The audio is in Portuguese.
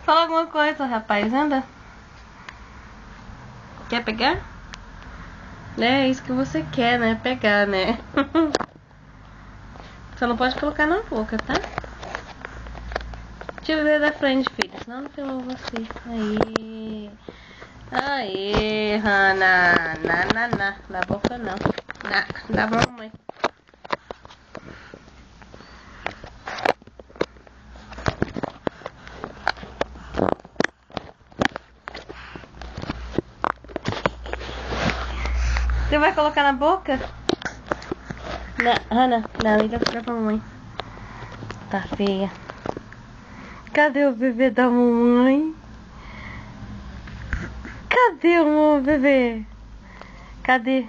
Fala alguma coisa, rapaz, anda. Quer pegar? É isso que você quer, né? Pegar, né? Só não pode colocar na boca, tá? Tira o dedo da frente, filha, senão não filmou você. Aí. Aê, Hannah. Na. Na boca não. Da mamãe. Você vai colocar na boca? Hannah, dá ali pra mamãe. Tá feia. Cadê o bebê da mamãe? Cadê o bebê? Cadê?